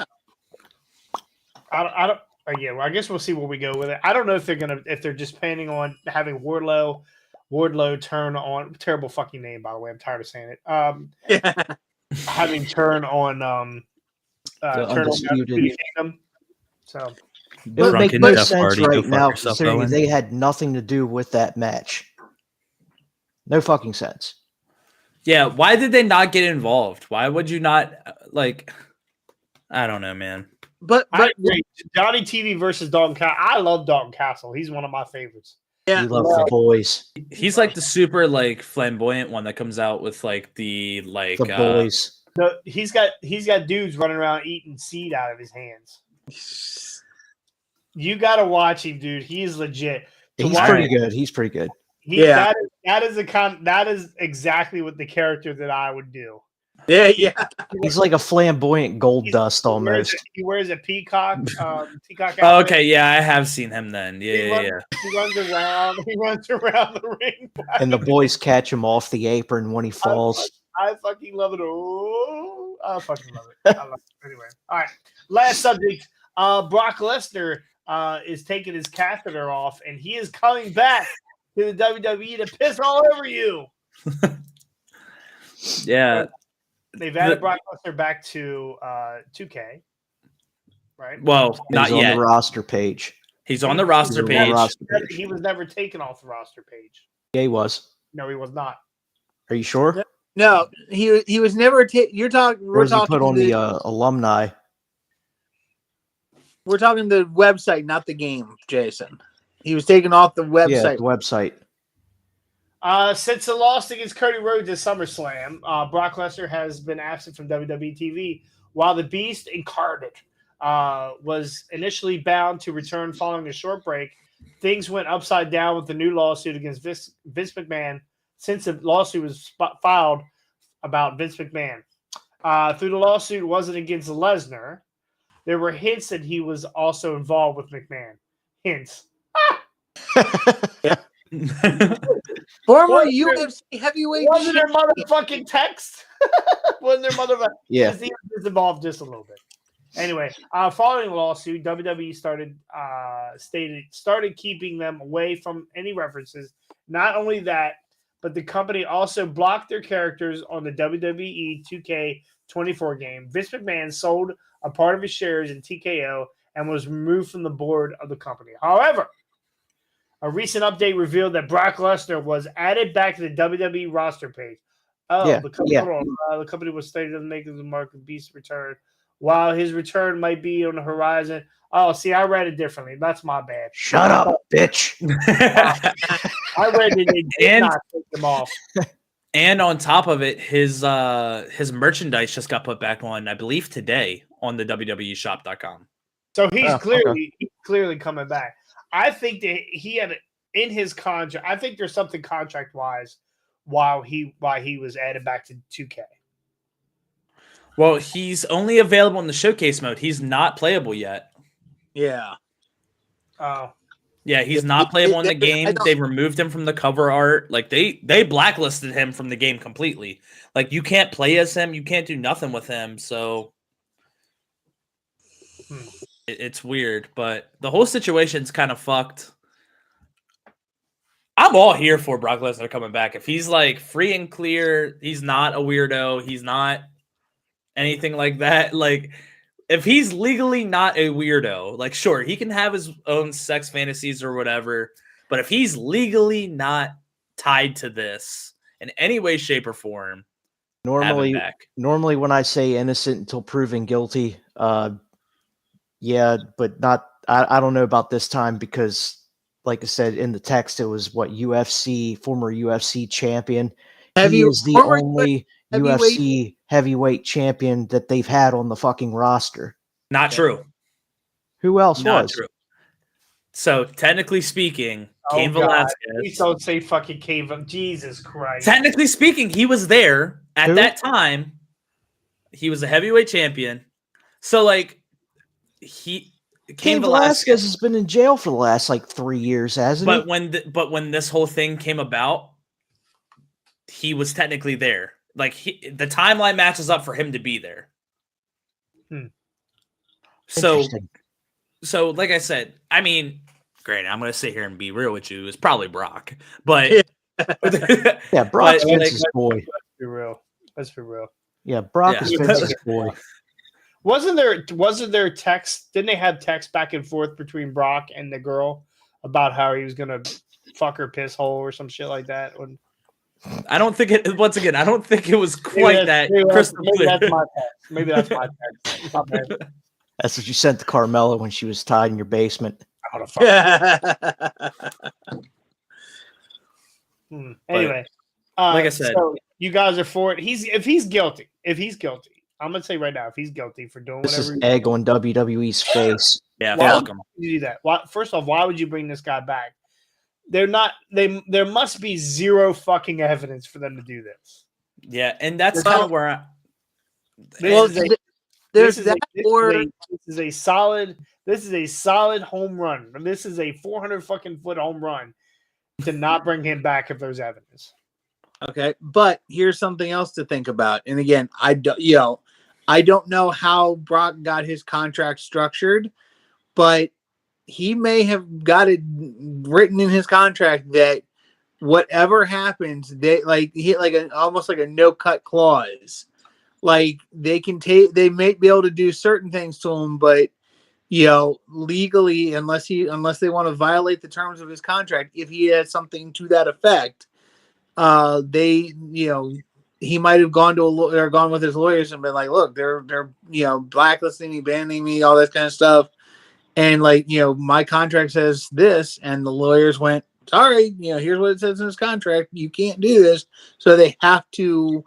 don't. Again, I guess we'll see where we go with it. I don't know if they're just planning on having Wardlow turn on. Terrible fucking name, by the way. I'm tired of saying it. Having turn on Undisputed Kingdom. So it would make no sense right now, considering they had nothing to do with that match. No fucking sense. Yeah, why did they not get involved? Why would you not I don't know, man. But Johnny TV versus Dalton Castle. I love Dalton Castle. He's one of my favorites. Yeah, you love the boys. He's like the super flamboyant one that comes out with the boys. No, he's got dudes running around eating seed out of his hands. You gotta watch him, dude. He's legit. He's pretty good. He's pretty good. That is exactly what the character that I would do. Yeah. He's like a flamboyant gold dust almost. He wears a peacock. Peacock. Oh, okay, yeah, I have seen him then. Yeah. He runs around. He runs around the ring. And the boys catch him off the apron when he falls. I fucking love it. Oh, I fucking love it. I love it. Anyway, all right. Last subject. Brock Lesnar is taking his catheter off, and he is coming back to the WWE to piss all over you. Yeah. They've added Brock Lesnar back to 2K, right? Well, not yet. He's on the roster page. He's on the roster page. He was never taken off the roster page. Yeah, he was. No, he was not. Are you sure? No, he was never. You're talking. We're talking put on the alumni. We're talking the website, not the game, Jason. He was taken off the website. Yeah, the website. Since the loss against Cody Rhodes at SummerSlam, Brock Lesnar has been absent from WWE TV, while the Beast Incarnate was initially bound to return following a short break. Things went upside down with the new lawsuit against Vince McMahon since the lawsuit was filed about Vince McMahon. Through the lawsuit, it wasn't against Lesnar. There were hints that he was also involved with McMahon. Hints. Former UFC heavyweight. Wasn't there motherfucking text? Wasn't there motherfucking? Yeah. He was involved just a little bit. Anyway, following the lawsuit, WWE started keeping them away from any references. Not only that, but the company also blocked their characters on the WWE 2K24 game. Vince McMahon sold a part of his shares in TKO and was removed from the board of the company. However, a recent update revealed that Brock Lesnar was added back to the WWE roster page. The company was stated to make the Mark of Beast return. While his return might be on the horizon. Oh, see, I read it differently. That's my bad. Shut up, bitch. I read it. They did not take them off. And on top of it, his merchandise just got put back on, I believe, today on the WWEshop.com. So he's clearly coming back. I think that he had in his contract. I think there's something contract wise why he was added back to 2K. Well, he's only available in the showcase mode. He's not playable yet. Yeah. Oh, Yeah, he's Yeah, not playable in the I game. don't- They removed him from the cover art. Like they blacklisted him from the game completely. Like you can't play as him. You can't do nothing with him. So it's weird. But the whole situation's kind of fucked. I'm all here for Brock Lesnar coming back. If he's like free and clear, he's not a weirdo. He's not anything like that. Like if he's legally not a weirdo, like sure, he can have his own sex fantasies or whatever, but if he's legally not tied to this in any way, shape, or form, have him back. Normally when I say innocent until proven guilty, yeah, but not. I don't know about this time because, like I said in the text, it was what former UFC champion. He is the former only heavyweight- UFC heavyweight champion that they've had on the fucking roster. Not true. Who else Not was? true. So technically speaking, Cain God. Velasquez. Please don't say fucking Cain. Jesus Christ. Technically speaking, he was there at Who? that time. He was a heavyweight champion. So like Cain Cain Velasquez has been in jail for the last like 3 years, hasn't But he? when this whole thing came about, he was technically there. Like the timeline matches up for him to be there. Interesting. So like I said, I mean, granted, I'm gonna sit here and be real with you. It's probably Brock, but Yeah, Brock's but, Vince's boy. Let's be real. Let's be real. Yeah, Brock Yeah. is Vince's boy. Wasn't there text? Didn't they have text back and forth between Brock and the girl about how he was gonna fuck her piss hole or some shit like that? When, I don't think it. Once again, I don't think it was quite that crystal maybe clear. that's my text. Maybe that's my text. My bad. That's what you sent to Carmella when she was tied in your basement. I don't know, fuck. Anyway, like I said- so you guys are for it. If he's guilty, I'm gonna say right now, if he's guilty for doing This whatever, is egg on WWE's face. Yeah, why fuck would him. you do that? Why, first off, why would you bring this guy back? They're not. There must be zero fucking evidence for them to do this. Yeah, and that's Well, kind of where I. Well, This is a- there's this is that, or this is a solid home run. This is a 400 fucking foot home run to not bring him back if there's evidence. okay. But here's something else to think about. And again, I don't know how Brock got his contract structured, but he may have got it written in his contract that whatever happens, they almost like a no cut clause. Like they may be able to do certain things to him, but legally, unless they want to violate the terms of his contract, if he has something to that effect, he might have gone to a lawyer, gone with his lawyers and been like, look, they're blacklisting me, banning me, all that kind of stuff. And my contract says this, and the lawyers went, sorry, here's what it says in his contract. You can't do this. So they have to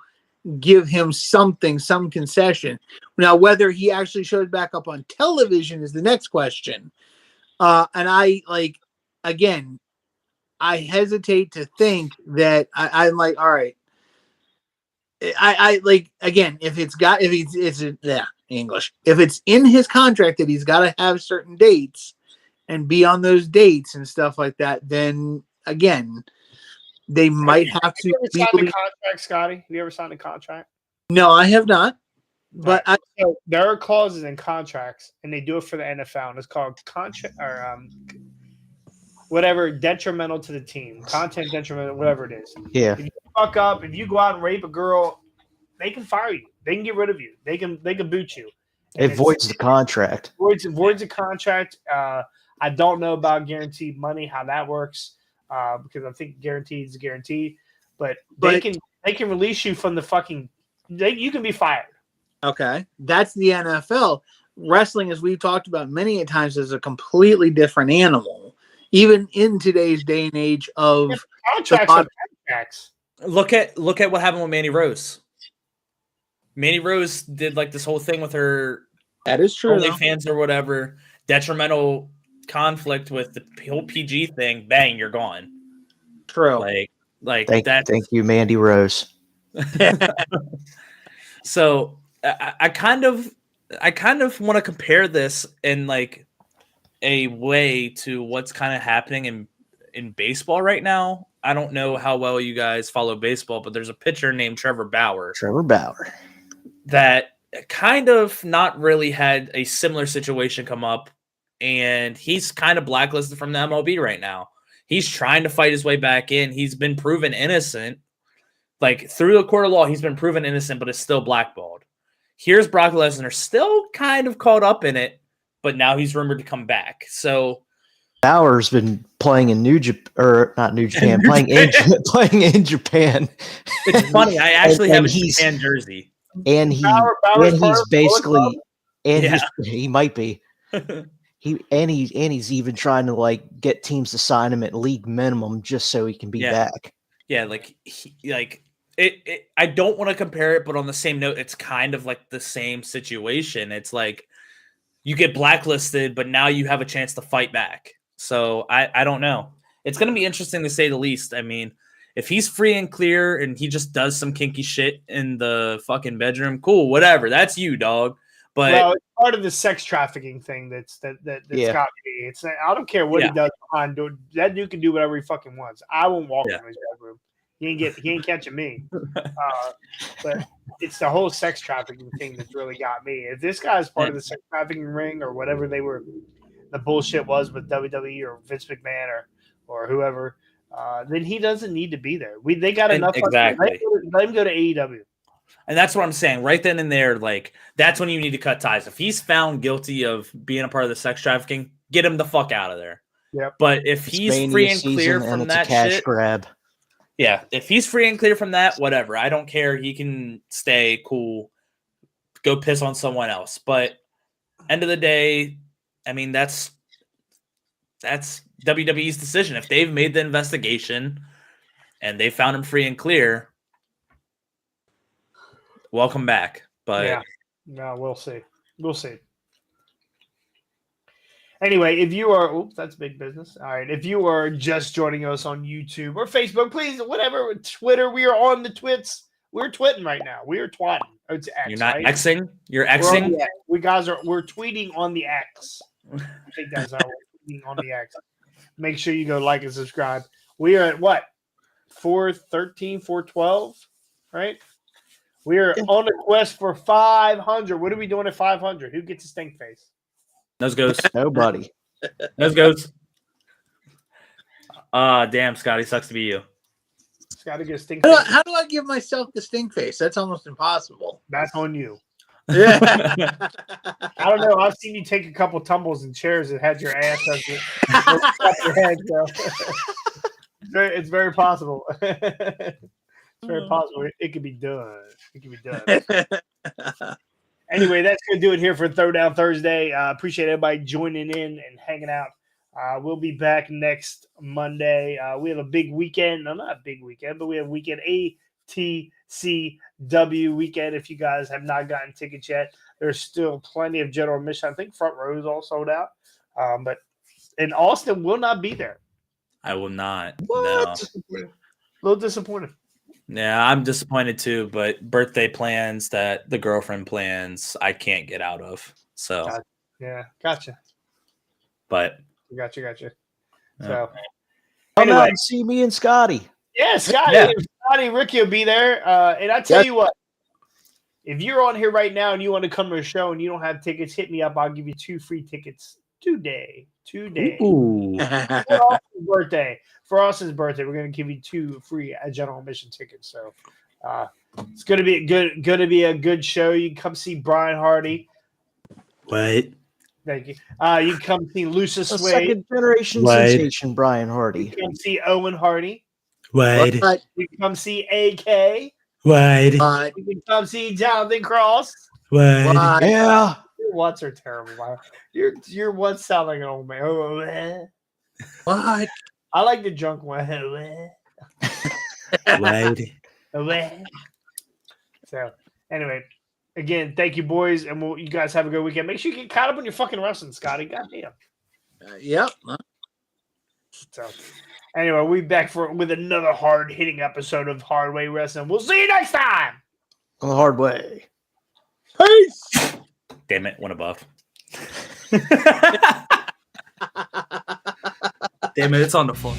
give him some concession. Now, whether he actually shows back up on television is the next question. And again, I hesitate to think that I'm like, all right. I like, again, if it's English, if it's in his contract that he's got to have certain dates and be on those dates and stuff like that, then again, they might have to. You ever signed a contract, Scotty? Have you ever signed a contract? No, I have not. But So there are clauses in contracts, and they do it for the NFL, and it's called contract or whatever, detrimental to the team, content detrimental, whatever it is. Yeah. If you fuck up, if you go out and rape a girl, they can fire you. They can get rid of you. They can boot you. It voids the contract. Voids the contract. I don't know about guaranteed money, how that works, because I think guaranteed is guaranteed. But they can release you from the fucking. You can be fired. Okay, that's the NFL. Wrestling, as we've talked about many a times, is a completely different animal. Even in today's day and age of Contracts are contracts. Look at what happened with Mandy Rose. Mandy Rose did like this whole thing with her that is true. OnlyFans or whatever, detrimental conflict with the whole PG thing. Bang, you're gone. True. Like Thank that. you, Mandy Rose. So I kind of want to compare this in like a way to what's kind of happening in baseball right now. I don't know how well you guys follow baseball, but there's a pitcher named Trevor Bauer that kind of not really had a similar situation come up, and he's kind of blacklisted from the MLB right now. He's trying to fight his way back in. He's been proven innocent. Like, through the court of law, he's been proven innocent, but is still blackballed. Here's Brock Lesnar still kind of caught up in it, but now he's rumored to come back. So Bauer's been playing in playing in Japan. It's funny. I actually have a Japan jersey. And he's basically he might be. He's even trying to like get teams to sign him at league minimum just so he can be back. Yeah, I don't want to compare it, but on the same note, it's kind of like the same situation. It's like you get blacklisted, but now you have a chance to fight back. So I don't know. It's going to be interesting to say the least. I mean, if he's free and clear and he just does some kinky shit in the fucking bedroom, cool, whatever. That's you, dog. But it's part of the sex trafficking thing that's got me. It's I don't care what he does behind door. That dude can do whatever he fucking wants. I won't walk in his bedroom. He ain't catching me. But it's the whole sex trafficking thing that's really got me. If this guy's part of the sex trafficking ring or whatever the bullshit was with WWE or Vince McMahon or whoever, then he doesn't need to be there. They got enough. Exactly. Let him go to AEW. And that's what I'm saying. Right then and there, like, that's when you need to cut ties. If he's found guilty of being a part of the sex trafficking, get him the fuck out of there. Yep. But if he's free and clear from that shit, grab. Yeah, if he's free and clear from that, whatever. I don't care. He can stay cool, go piss on someone else. But end of the day, I mean, that's WWE's decision. If they've made the investigation and they found him free and clear, welcome back. But no, we'll see. We'll see. Anyway, if you are, that's big business. All right. If you are just joining us on YouTube or Facebook, please, whatever, Twitter, we are on the twits. We're twitting right now. We are twatting. Oh, it's X. You're not right? Xing? You're Xing? We're tweeting on the X. I think that's how we're tweeting on the X. Make sure you go like and subscribe. We are at what? 413, 412, right? We are on a quest for 500. What are we doing at 500? Who gets a stink face? Nose goes. Nobody. Nose goes. Damn, Scotty, sucks to be you. Scotty gets a stink face. How do I give myself the stink face? That's almost impossible. That's on you. Yeah. I don't know. I've seen you take a couple tumbles in chairs and had your ass up your head. So. It's very possible. It's very possible. It could be done. It could be done. Anyway, that's going to do it here for Throwdown Thursday. Appreciate everybody joining in and hanging out. We'll be back next Monday. We have a big weekend. No, not a big weekend, but we have weekend ATCW weekend. If you guys have not gotten tickets yet, there's still plenty of general admission. I think front row is all sold out. But in Austin, will not be there. I will not. What? No. A little disappointed. Yeah, I'm disappointed too, but birthday plans that the girlfriend plans, I can't get out of. So, gotcha. But gotcha. So, Come out and see me and Scotty. Yeah, Scotty, Ricky will be there. And I tell you what, if you're on here right now and you want to come to a show and you don't have tickets, hit me up. I'll give you 2 free tickets today. Ooh. For Austin's birthday, we're going to give you 2 free general admission tickets. So it's going to be a good show. You can come see Brian Hardy. What? Thank you. You can come see Lucius Wade. Second generation sensation Brian Hardy. You can come see Owen Hardy. What? You can come see AK. What? You can come see Jonathan Cross. What? Yeah. Your what's are terrible. Your what's sound like an old man. What? I like the junk one. So anyway, again, thank you, boys, and you guys have a good weekend. Make sure you get caught up on your fucking wrestling, Scotty. Goddamn. Yep. So anyway, we'll be back with another hard-hitting episode of Hard Way Wrestling. We'll see you next time. On the hard way. Peace. Damn it, one above. Damn it, it's on the floor.